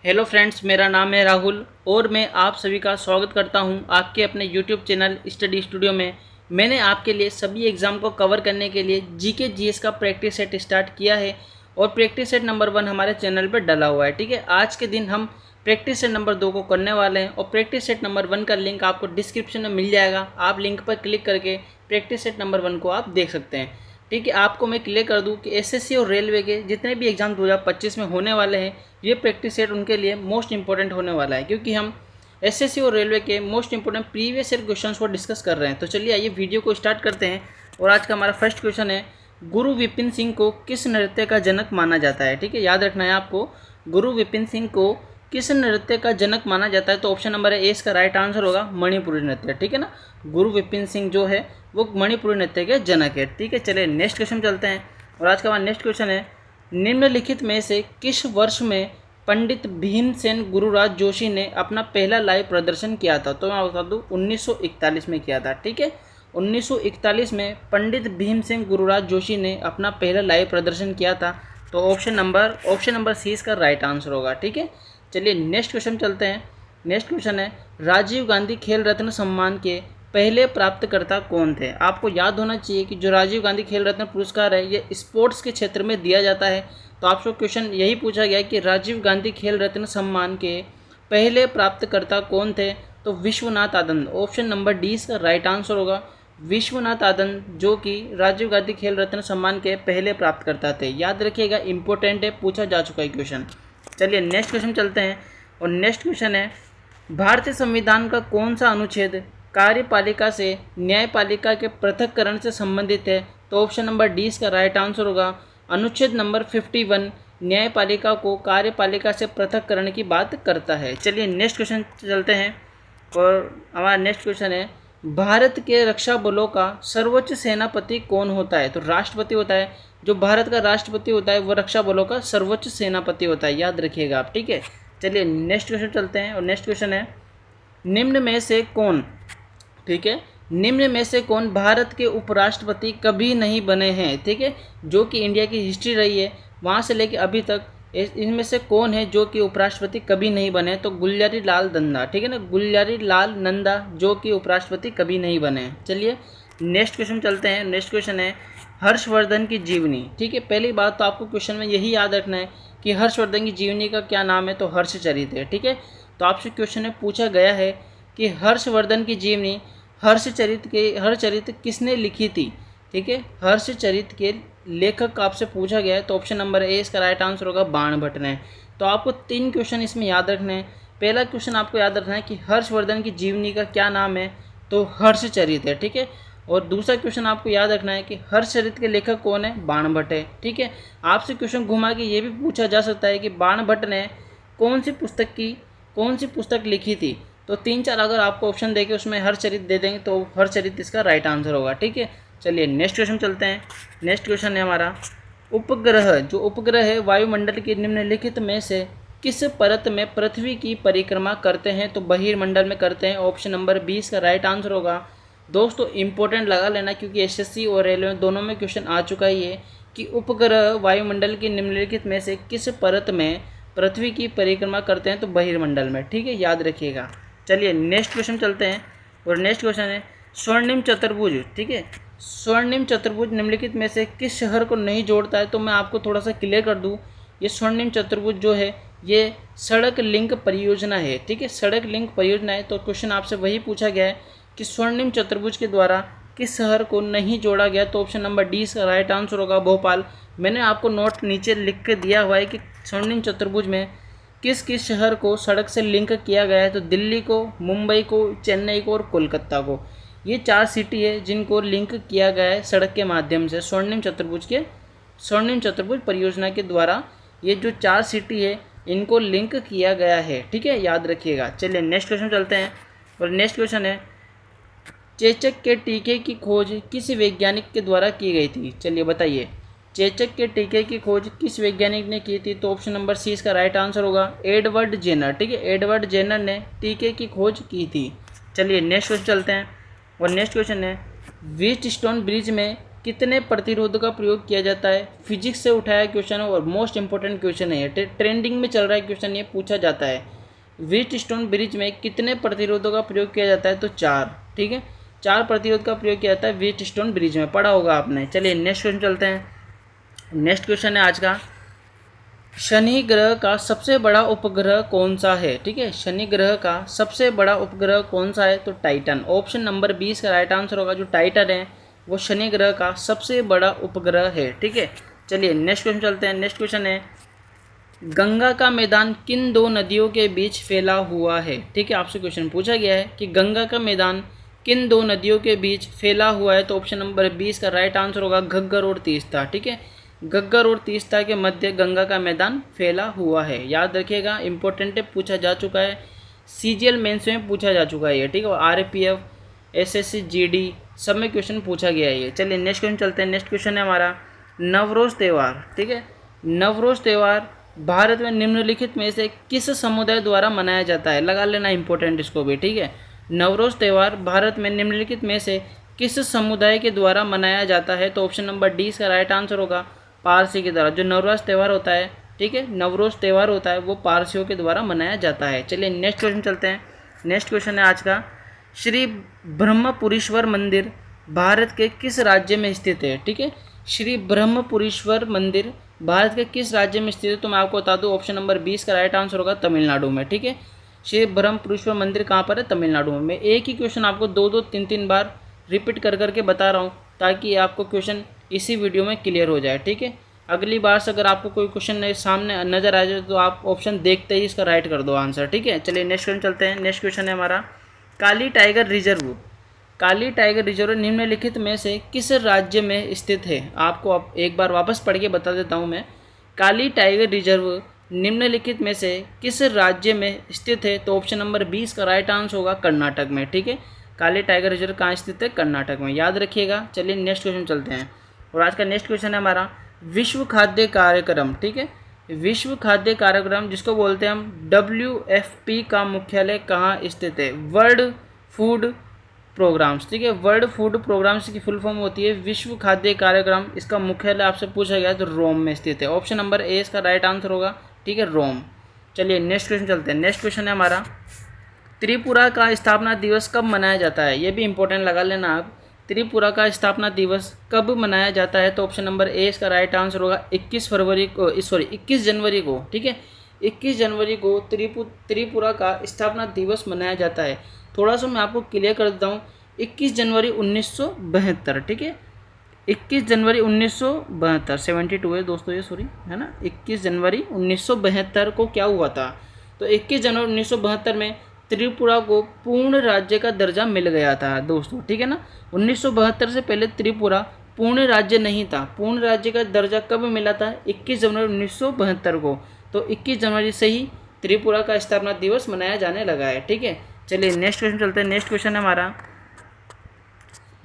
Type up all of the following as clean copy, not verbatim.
Hello friends, मेरा नाम है राहुल और मैं आप सभी का स्वागत करता हूं आपके अपने यूट्यूब चैनल स्टडी स्टूडियो में। मैंने आपके लिए सभी एग्ज़ाम को कवर करने के लिए जीके जीएस का प्रैक्टिस सेट स्टार्ट किया है और प्रैक्टिस सेट नंबर 1 हमारे चैनल पर डला हुआ है। ठीक है, आज के दिन हम प्रैक्टिस सेट नंबर 2 को करने वाले हैं और प्रैक्टिस सेट नंबर 1 का लिंक आपको डिस्क्रिप्शन में मिल जाएगा। आप लिंक पर क्लिक करके प्रैक्टिस सेट नंबर 1 को आप देख सकते हैं। ठीक है, आपको मैं क्लियर कर दूं कि एसएससी और रेलवे के जितने भी एग्जाम 2025 में होने वाले हैं, ये प्रैक्टिस सेट उनके लिए मोस्ट इंपॉर्टेंट होने वाला है, क्योंकि हम एसएससी और रेलवे के most important previous year questions को डिस्कस कर रहे हैं। तो चलिए आइए वीडियो को स्टार्ट करते हैं। और आज का हमारा फर्स्ट क्वेश्चन है, गुरु विपिन सिंह को किस नृत्य का जनक माना जाता है। ठीक है, याद रखना है आपको, गुरु विपिन सिंह को किस नृत्य का जनक माना जाता है। तो ऑप्शन नंबर ए इसका राइट आंसर होगा मणिपुरी नृत्य। ठीक है ना, गुरु विपिन सिंह जो है वो मणिपुरी नृत्य के जनक है। ठीक है, चलिए नेक्स्ट क्वेश्चन चलते हैं। और आज का हमारा नेक्स्ट क्वेश्चन है, निम्नलिखित में से किस वर्ष में पंडित भीमसेन गुरुराज जोशी ने अपना पहला लाइव प्रदर्शन किया था। तो मैं बता दूं 1941 में किया था। ठीक है, 1941 में पंडित भीमसेन गुरुराज जोशी ने अपना पहला लाइव प्रदर्शन किया था। तो ऑप्शन नंबर सी इसका राइट आंसर होगा। ठीक है, चलिए नेक्स्ट क्वेश्चन चलते हैं। नेक्स्ट क्वेश्चन है, राजीव गांधी खेल रत्न सम्मान के पहले प्राप्तकर्ता कौन थे। आपको याद होना चाहिए कि जो राजीव गांधी खेल रत्न पुरस्कार है ये स्पोर्ट्स के क्षेत्र में दिया जाता है। तो आपसे क्वेश्चन यही पूछा गया है कि राजीव गांधी खेल रत्न सम्मान के पहले प्राप्तकर्ता कौन थे। तो Vishwanath Anand, option number D इसका राइट आंसर होगा। विश्वनाथ आनंद जो कि राजीव गांधी खेल रत्न सम्मान के पहले प्राप्तकर्ता थे। याद रखिएगा, इंपॉर्टेंट है, पूछा जा चुका है क्वेश्चन। चलिए नेक्स्ट क्वेश्चन चलते हैं। और नेक्स्ट क्वेश्चन है, भारतीय संविधान का कौन सा अनुच्छेद कार्यपालिका से न्यायपालिका के पृथक्करण से संबंधित है। तो ऑप्शन नंबर डी इसका राइट आंसर होगा। अनुच्छेद नंबर 51 न्यायपालिका को कार्यपालिका से पृथक्करण की बात करता है। चलिए नेक्स्ट क्वेश्चन चलते हैं। और हमारा नेक्स्ट क्वेश्चन है, भारत के रक्षा बलों का सर्वोच्च सेनापति कौन होता है। तो राष्ट्रपति होता है, जो भारत का राष्ट्रपति होता है वो रक्षा बलों का सर्वोच्च सेनापति होता है। याद रखिएगा आप। ठीक है, चलिए नेक्स्ट क्वेश्चन चलते हैं। और नेक्स्ट क्वेश्चन है, निम्न में से कौन, ठीक है, निम्न में से कौन भारत के उपराष्ट्रपति कभी नहीं बने हैं। ठीक है, जो कि इंडिया की हिस्ट्री रही है वहाँ से लेके अभी तक इनमें से कौन है जो कि उपराष्ट्रपति कभी नहीं बने। तो गुलजारी लाल नंदा, ठीक है ना, गुलजारी लाल नंदा जो कि उपराष्ट्रपति कभी नहीं बने। चलिए नेक्स्ट क्वेश्चन चलते हैं। नेक्स्ट क्वेश्चन है, हर्षवर्धन की जीवनी। ठीक है, पहली बात तो आपको क्वेश्चन में यही याद रखना है कि हर्षवर्धन की जीवनी का क्या नाम है। तो हर्षचरित है। ठीक है, तो आपसे क्वेश्चन में पूछा गया है कि हर्षवर्धन की जीवनी हर्षचरित किसने लिखी थी। ठीक है, हर्षचरित के लेखक आपसे पूछा गया है। तो ऑप्शन नंबर ए इसका राइट आंसर होगा बाणभट्ट ने। तो आपको 3 क्वेश्चन इसमें याद रखने हैं। पहला क्वेश्चन आपको याद रखना है कि हर्षवर्धन की जीवनी का क्या नाम है। तो हर्षचरित है। ठीक है, और दूसरा क्वेश्चन आपको याद रखना है कि हर्षचरित के लेखक कौन है, बाणभट्ट है। ठीक है, आपसे क्वेश्चन घुमा के ये भी पूछा जा सकता है कि बाणभट्ट ने कौन सी पुस्तक लिखी थी। तो 3-4 अगर आपको ऑप्शन देके उसमें हर्षचरित दे देंगे तो हर्षचरित इसका राइट आंसर होगा। ठीक है, चलिए नेक्स्ट क्वेश्चन चलते हैं। नेक्स्ट क्वेश्चन है हमारा, उपग्रह, जो उपग्रह है वायुमंडल के निम्नलिखित में से किस परत में पृथ्वी की परिक्रमा करते हैं। तो बहिर्मंडल में करते हैं। ऑप्शन नंबर 20 का राइट आंसर होगा। दोस्तों इंपॉर्टेंट लगा लेना, क्योंकि एसएससी और रेलवे दोनों में क्वेश्चन आ चुका ही है कि उपग्रह वायुमंडल की निम्नलिखित में से किस परत में पृथ्वी की परिक्रमा करते हैं। तो बहिर्मंडल में। ठीक है, याद रखिएगा। चलिए नेक्स्ट क्वेश्चन चलते हैं। और नेक्स्ट क्वेश्चन है, स्वर्णिम चतुर्भुज। ठीक है, स्वर्णिम चतुर्भुज निम्नलिखित में से किस शहर को नहीं जोड़ता है। तो मैं आपको थोड़ा सा क्लियर कर दूं, ये स्वर्णिम चतुर्भुज जो है ये सड़क लिंक परियोजना है। ठीक है, सड़क लिंक परियोजना है। तो क्वेश्चन आपसे वही पूछा गया है कि स्वर्णिम चतुर्भुज के द्वारा किस शहर को नहीं जोड़ा गया। तो ऑप्शन नंबर डी का राइट आंसर होगा भोपाल। मैंने आपको नोट नीचे लिख के दिया हुआ है कि स्वर्णिम चतुर्भुज में किस किस शहर को सड़क से लिंक किया गया है। तो दिल्ली को, मुंबई को, चेन्नई को और कोलकाता को, ये 4 सिटी है जिनको लिंक किया गया है सड़क के माध्यम से स्वर्णिम चतुर्भुज परियोजना के द्वारा। ये जो 4 सिटी है इनको लिंक किया गया है। ठीक है, याद रखिएगा। चलिए नेक्स्ट क्वेश्चन चलते हैं। और नेक्स्ट क्वेश्चन है, चेचक के टीके की खोज किस वैज्ञानिक के द्वारा की गई थी। चलिए बताइए, चेचक के टीके की खोज किस वैज्ञानिक ने की थी। तो ऑप्शन नंबर सी इसका राइट आंसर होगा एडवर्ड जेनर। ठीक है, एडवर्ड जेनर ने टीके की खोज की थी। चलिए नेक्स्ट क्वेश्चन चलते हैं। और नेक्स्ट क्वेश्चन है, व्हीटस्टोन ब्रिज में कितने प्रतिरोध का प्रयोग किया जाता है? फिजिक्स से उठाया क्वेश्चन है और मोस्ट इंपॉर्टेंट क्वेश्चन है, ट्रेंडिंग में चल रहा है क्वेश्चन, ये पूछा जाता है। व्हीटस्टोन ब्रिज में कितने प्रतिरोधों का प्रयोग किया जाता है? तो 4, ठीक है, 4 प्रतिरोध का प्रयोग किया जाता है व्हीटस्टोन ब्रिज में, पढ़ा होगा आपने। चलिए नेक्स्ट क्वेश्चन चलते हैं। नेक्स्ट क्वेश्चन है आज का, शनि ग्रह का सबसे बड़ा उपग्रह कौन सा है? ठीक है, शनि ग्रह का सबसे बड़ा उपग्रह कौन सा है? तो टाइटन। ऑप्शन नंबर 20 का राइट आंसर होगा। जो टाइटन है वो शनि ग्रह का सबसे बड़ा उपग्रह है, ठीक है। चलिए नेक्स्ट क्वेश्चन चलते हैं। नेक्स्ट क्वेश्चन है, गंगा का मैदान किन 2 नदियों के बीच फैला हुआ है? ठीक है, आपसे क्वेश्चन पूछा गया है कि गंगा का मैदान किन 2 नदियों के बीच फैला हुआ है? तो ऑप्शन नंबर 20 का राइट आंसर होगा घग्गर और तीस्ता, ठीक है। घग्गर और तीस्ता के मध्य गंगा का मैदान फैला हुआ है, याद रखिएगा, इंपॉर्टेंट है, पूछा जा चुका है, CGL मेंस में पूछा जा चुका है ये, ठीक है। RPF, SSC, GD सब में क्वेश्चन पूछा गया है ये। चलिए नेक्स्ट क्वेश्चन चलते हैं। नेक्स्ट क्वेश्चन है हमारा, नवरोज़ त्यौहार, ठीक है। नवरोज़ त्यौहार भारत में निम्नलिखित में से किस समुदाय द्वारा मनाया जाता है? लगा लेना इंपॉर्टेंट इसको भी, ठीक है। नवरोज़ त्यौहार भारत में निम्नलिखित में से किस समुदाय के द्वारा मनाया जाता है? तो ऑप्शन नंबर 20 का राइट आंसर होगा पारसी के द्वारा। जो नवरोज़ त्यौहार होता है, ठीक है, नवरोज़ त्यौहार होता है वो पारसियों के द्वारा मनाया जाता है। चलिए नेक्स्ट क्वेश्चन चलते हैं। नेक्स्ट क्वेश्चन है आज का, श्री ब्रह्मपुरीश्वर मंदिर भारत के किस राज्य में स्थित है? ठीक है, श्री ब्रह्मपुरीश्वर मंदिर भारत के किस राज्य में स्थित है? तो मैं आपको बता दूं, ऑप्शन नंबर 20 का राइट आंसर होगा तमिलनाडु में, ठीक है। श्री ब्रह्मपुरीश्वर मंदिर कहाँ पर है? तमिलनाडु में। मैं एक ही क्वेश्चन आपको 2-2, 3-3 बार रिपीट कर करके बता रहा हूँ ताकि आपको क्वेश्चन इसी वीडियो में क्लियर हो जाए, ठीक है। अगली बार से अगर आपको कोई क्वेश्चन सामने नज़र आ जाए तो आप ऑप्शन देखते ही इसका राइट कर दो आंसर, ठीक है। चलिए नेक्स्ट क्वेश्चन चलते हैं। नेक्स्ट क्वेश्चन है हमारा, काली टाइगर रिजर्व, काली टाइगर रिजर्व निम्नलिखित में से किस राज्य में स्थित है? आपको अब एक बार वापस पढ़ के बता देता हूँ मैं। काली टाइगर रिजर्व निम्नलिखित में से किस राज्य में स्थित है? तो ऑप्शन नंबर 20 का राइट आंसर होगा कर्नाटक में, ठीक है। काली टाइगर रिजर्व कहाँ स्थित है? कर्नाटक में, याद रखिएगा। चलिए नेक्स्ट क्वेश्चन चलते हैं और आज का नेक्स्ट क्वेश्चन है हमारा, विश्व खाद्य कार्यक्रम, ठीक है। विश्व खाद्य कार्यक्रम जिसको बोलते हैं हम WFP का मुख्यालय कहाँ स्थित है? वर्ल्ड फूड प्रोग्राम्स, ठीक है। वर्ल्ड फूड प्रोग्राम्स की फुल फॉर्म होती है विश्व खाद्य कार्यक्रम। इसका मुख्यालय आपसे पूछा गया तो रोम में स्थित है। ऑप्शन नंबर ए इसका राइट आंसर होगा, ठीक है, रोम। चलिए नेक्स्ट क्वेश्चन चलते हैं। नेक्स्ट क्वेश्चन है हमारा, त्रिपुरा का स्थापना दिवस कब मनाया जाता है? ये भी इंपॉर्टेंट लगा लेना आप। त्रिपुरा का स्थापना दिवस कब मनाया जाता है? तो ऑप्शन नंबर ए इसका राइट आंसर होगा 21 जनवरी को, ठीक है। 21 जनवरी को त्रिपुरा का स्थापना दिवस मनाया जाता है। थोड़ा सा मैं आपको क्लियर कर देता हूँ, 21 जनवरी 1972, ठीक है। 21 जनवरी 1972, 72 है दोस्तों ये, सॉरी, है ना। 21 जनवरी 1972 को क्या हुआ था? तो 21 जनवरी 1972 में त्रिपुरा को पूर्ण राज्य का दर्जा मिल गया था दोस्तों, ठीक है ना। 1972 से पहले त्रिपुरा पूर्ण राज्य नहीं था। पूर्ण राज्य का दर्जा कब मिला था? 21 जनवरी 1972 को। तो 21 जनवरी से ही त्रिपुरा का स्थापना दिवस मनाया जाने लगा है, ठीक है। चलिए नेक्स्ट क्वेश्चन चलते हैं। नेक्स्ट क्वेश्चन है हमारा,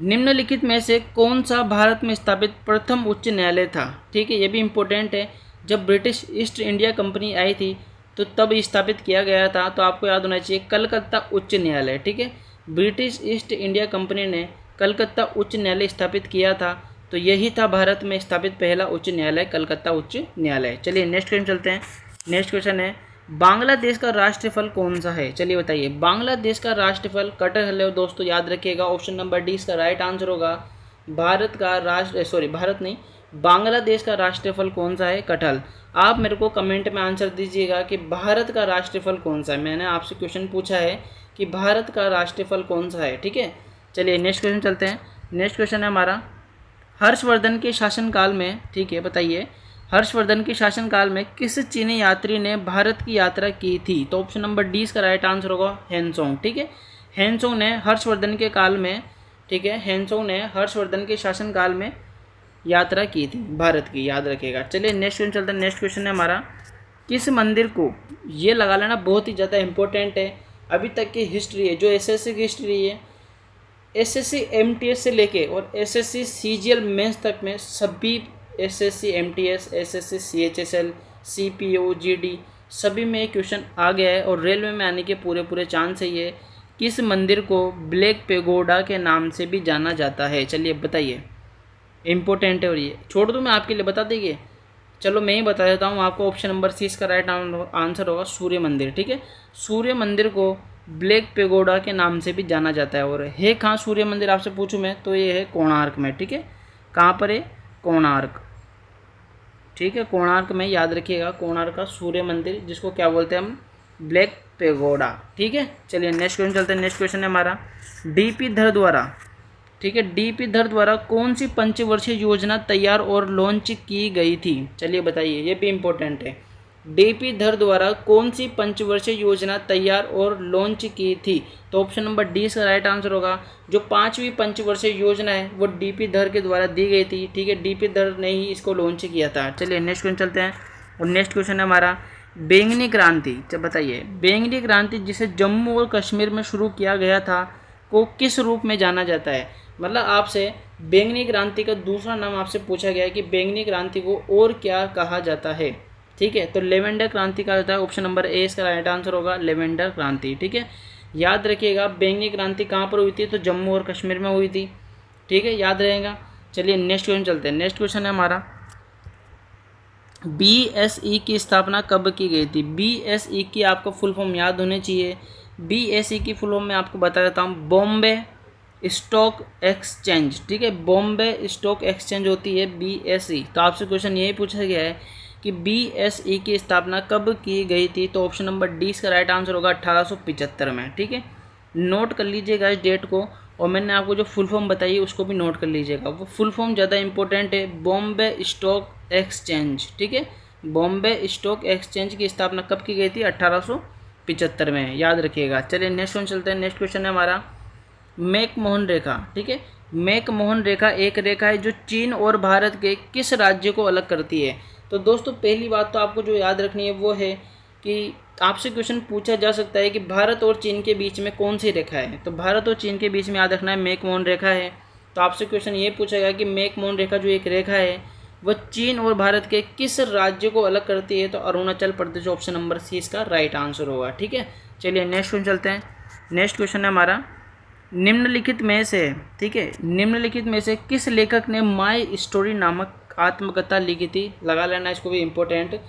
निम्नलिखित में से कौन सा भारत में स्थापित प्रथम उच्च न्यायालय था? ठीक है, ये भी इम्पोर्टेंट है। जब ब्रिटिश ईस्ट इंडिया कंपनी आई थी तो तब स्थापित किया गया था, तो आपको याद होना चाहिए कलकत्ता उच्च न्यायालय, ठीक है। ब्रिटिश ईस्ट इंडिया कंपनी ने कलकत्ता उच्च न्यायालय स्थापित किया था, तो यही था भारत में स्थापित पहला उच्च न्यायालय, कलकत्ता उच्च न्यायालय। चलिए नेक्स्ट क्वेश्चन चलते हैं। नेक्स्ट क्वेश्चन है, बांग्लादेश का राष्ट्रीय फल कौन सा है? चलिए बताइए। बांग्लादेश का राष्ट्रीय फल कटहल है दोस्तों, याद रखिएगा। ऑप्शन नंबर डी इसका राइट आंसर होगा। बांग्लादेश का राष्ट्रीय फल कौन सा है? कटहल। आप मेरे को कमेंट में आंसर दीजिएगा कि भारत का राष्ट्रीय फल कौन सा है। मैंने आपसे क्वेश्चन पूछा है कि भारत का राष्ट्रीय फल कौन सा है, ठीक है। चलिए नेक्स्ट क्वेश्चन चलते हैं। नेक्स्ट क्वेश्चन है हमारा, हर्षवर्धन के शासनकाल में, ठीक है, बताइए, हर्षवर्धन के शासनकाल में किस चीनी यात्री ने भारत की यात्रा की थी? तो ऑप्शन नंबर डी इसका राइट आंसर होगा हेनसोंग, ठीक है। हेनसोंग ने हर्षवर्धन के काल में, ठीक है, हेनसोंग ने हर्षवर्धन के शासनकाल में यात्रा की थी भारत की, याद रखिएगा। चलिए नेक्स्ट क्वेश्चन चलते हैं। नेक्स्ट क्वेश्चन है हमारा, किस मंदिर को, ये लगा लेना, बहुत ही ज़्यादा इंपॉर्टेंट है, अभी तक की हिस्ट्री है, जो SSC की हिस्ट्री है, SSC MTS से लेके और SSC CGL मेंस तक में सभी SSC MTS, SSC CHSL, CPO, GD सभी में क्वेश्चन आ गया है और रेलवे में आने के पूरे चांस है ये। किस मंदिर को ब्लैक पेगोडा के नाम से भी जाना जाता है? चलिए बताइए। इम्पोर्टेंट है और ये छोड़ दूँ मैं आपके लिए, बता देंगे। चलो मैं ही बता देता हूँ आपको, ऑप्शन नंबर सी इसका राइट आंसर होगा सूर्य मंदिर। ठीक है, सूर्य मंदिर को ब्लैक पेगोडा के नाम से भी जाना जाता है। और है कहाँ सूर्य मंदिर आपसे पूछूं मैं तो ये है कोणार्क में। ठीक है, कहाँ पर है? कोणार्क। ठीक है, कोणार्क में, याद रखिएगा, कोणार्क का सूर्य मंदिर जिसको क्या बोलते हैं हम? Black pagoda. ठीक है, चलिए नेक्स्ट क्वेश्चन चलते हैं। नेक्स्ट क्वेश्चन है हमारा डीपी धर द्वारा, ठीक है, डीपी धर द्वारा कौन सी पंचवर्षीय योजना तैयार और लॉन्च की गई थी? चलिए बताइए, ये भी इम्पोर्टेंट है। डीपी धर द्वारा कौन सी पंचवर्षीय योजना तैयार और लॉन्च की थी? तो ऑप्शन नंबर डी इसका राइट आंसर होगा। जो 5वीं पंचवर्षीय योजना है वो डीपी धर के द्वारा दी गई थी। ठीक है, डीपी धर ने ही इसको लॉन्च किया था। चलिए नेक्स्ट क्वेश्चन चलते हैं। और नेक्स्ट क्वेश्चन है हमारा बैंगनी क्रांति। चल बताइए, बैंगनी क्रांति जिसे जम्मू और कश्मीर में शुरू किया गया था को किस रूप में जाना जाता है? मतलब आपसे बैंगनी क्रांति का दूसरा नाम आपसे पूछा गया है कि बैंगनी क्रांति को और क्या कहा जाता है। ठीक है, तो लेवेंडर क्रांति कहा जाता है। ऑप्शन नंबर ए इसका राइट आंसर होगा, लेवेंडर क्रांति। ठीक है, याद रखिएगा बैंगनी क्रांति कहाँ पर हुई थी? तो जम्मू और कश्मीर में हुई थी। ठीक है, याद रहेगा। चलिए नेक्स्ट क्वेश्चन चलते हैं। नेक्स्ट क्वेश्चन है हमारा BSE की स्थापना कब की गई थी? BSE की आपको फुल फॉर्म याद होनी चाहिए। BSE की फुल फॉर्म मैं आपको बता देता हूँ, बॉम्बे स्टॉक एक्सचेंज। ठीक है, बॉम्बे स्टॉक एक्सचेंज होती है BSE। तो आपसे क्वेश्चन यही पूछा गया है कि BSE की स्थापना कब की गई थी? तो ऑप्शन नंबर डी इसका राइट आंसर होगा 1875 में। ठीक है, नोट कर लीजिएगा इस डेट को। और मैंने आपको जो फुल फॉर्म बताई है उसको भी नोट कर लीजिएगा, वो फुल फॉर्म ज़्यादा इंपॉर्टेंट है, बॉम्बे स्टॉक एक्सचेंज। ठीक है, बॉम्बे स्टॉक एक्सचेंज की स्थापना कब की गई थी? 1875 में, याद रखिएगा। चलिए नेक्स्ट क्वेश्चन चलते हैं। नेक्स्ट क्वेश्चन है हमारा मैकमोहन रेखा। ठीक है, मैकमोहन रेखा एक रेखा है जो चीन और भारत के किस राज्य को अलग करती है? तो दोस्तों पहली बात तो आपको जो याद रखनी है वो है कि आपसे क्वेश्चन पूछा जा सकता है कि भारत और चीन के बीच में कौन सी रेखा है? तो भारत और चीन के बीच में याद रखना है मैकमोहन रेखा है। तो आपसे क्वेश्चन ये पूछा गया कि मैकमोहन रेखा जो एक रेखा है वह चीन और भारत के किस राज्य को अलग करती है? तो Arunachal Pradesh, option number C इसका राइट आंसर होगा। ठीक है, चलिए नेक्स्ट क्वेश्चन चलते हैं। नेक्स्ट क्वेश्चन है हमारा निम्नलिखित में से, ठीक है, निम्नलिखित में से किस लेखक ने माई स्टोरी नामक आत्मकथा लिखी थी? लगा लेना इसको भी इम्पोर्टेंट।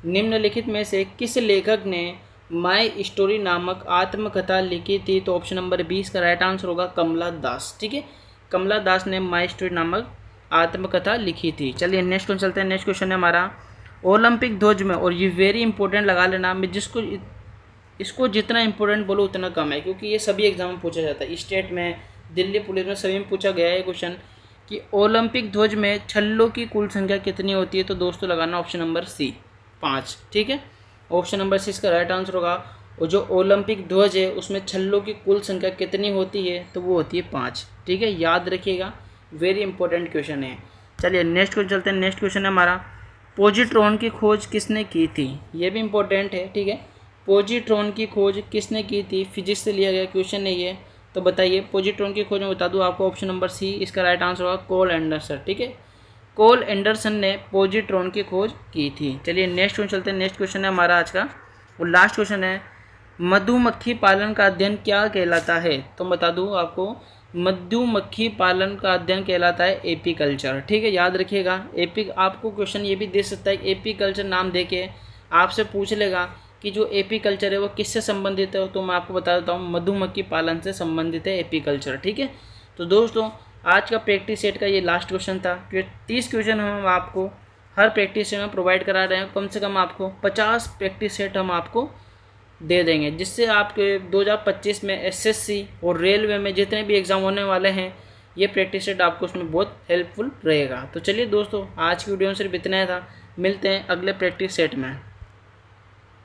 निम्नलिखित में से किस लेखक ने माई स्टोरी नामक आत्मकथा लिखी थी? तो ऑप्शन नंबर 20 का राइट आंसर होगा कमला दास। ठीक है, कमला दास ने माई स्टोरी नामक आत्मकथा लिखी थी। चलिए नेक्स्ट क्वेश्चन चलते हैं। नेक्स्ट क्वेश्चन है हमारा ओलंपिक ध्वज में, और ये वेरी इंपॉर्टेंट लगा लेना, मैं इसको जितना इंपॉर्टेंट बोलो उतना कम है, क्योंकि ये सभी एग्जाम में पूछा जाता है, स्टेट में, दिल्ली पुलिस में, सभी में पूछा गया है क्वेश्चन कि ओलंपिक ध्वज में छल्लों की कुल संख्या कितनी होती है? तो दोस्तों लगाना ऑप्शन नंबर सी, 5। ठीक है, ऑप्शन नंबर सी इसका राइट आंसर होगा। और जो ओलंपिक ध्वज है उसमें छल्लों की कुल संख्या कितनी होती है? तो वो होती है 5। ठीक है, याद रखिएगा, वेरी इंपॉर्टेंट क्वेश्चन है। चलिए नेक्स्ट क्वेश्चन चलते हैं। नेक्स्ट क्वेश्चन है हमारा पॉजिट्रॉन की खोज किसने की थी? ये भी इंपॉर्टेंट है। ठीक है, पॉजिट्रॉन की खोज किसने की थी? फिजिक्स से लिया गया क्वेश्चन है ये। तो बताइए, पॉजिट्रॉन की खोज में बता दूं आपको, ऑप्शन नंबर सी इसका राइट आंसर होगा कोल एंडरसन। ठीक है, कोल एंडरसन ने पॉजिट्रॉन की खोज की थी। चलिए नेक्स्ट क्वेश्चन चलते हैं। नेक्स्ट क्वेश्चन है हमारा आज का और लास्ट क्वेश्चन है मधुमक्खी पालन का अध्ययन क्या कहलाता है? तो बता दूं आपको, मधुमक्खी पालन का अध्ययन कहलाता है एपीकल्चर। ठीक है, याद रखिएगा। आपको क्वेश्चन ये भी दे सकता है, एपीकल्चर नाम दे के आपसे पूछ लेगा कि जो एपीकल्चर है वो किससे संबंधित है? तो मैं आपको बता देता हूँ, मधुमक्खी पालन से संबंधित है एपीकल्चर। ठीक है, तो दोस्तों आज का प्रैक्टिस सेट का ये लास्ट क्वेश्चन था। 30 क्वेश्चन हम आपको हर प्रैक्टिस सेट में प्रोवाइड करा रहे हैं। कम से कम आपको 50 प्रैक्टिस सेट हम आपको दे देंगे, जिससे आपके 2025 में एसएससी और रेलवे में जितने भी एग्ज़ाम होने वाले हैं ये प्रैक्टिस सेट आपको उसमें बहुत हेल्पफुल रहेगा। तो चलिए दोस्तों, आज की वीडियो में सिर्फ इतना ही था। मिलते हैं अगले प्रैक्टिस सेट में।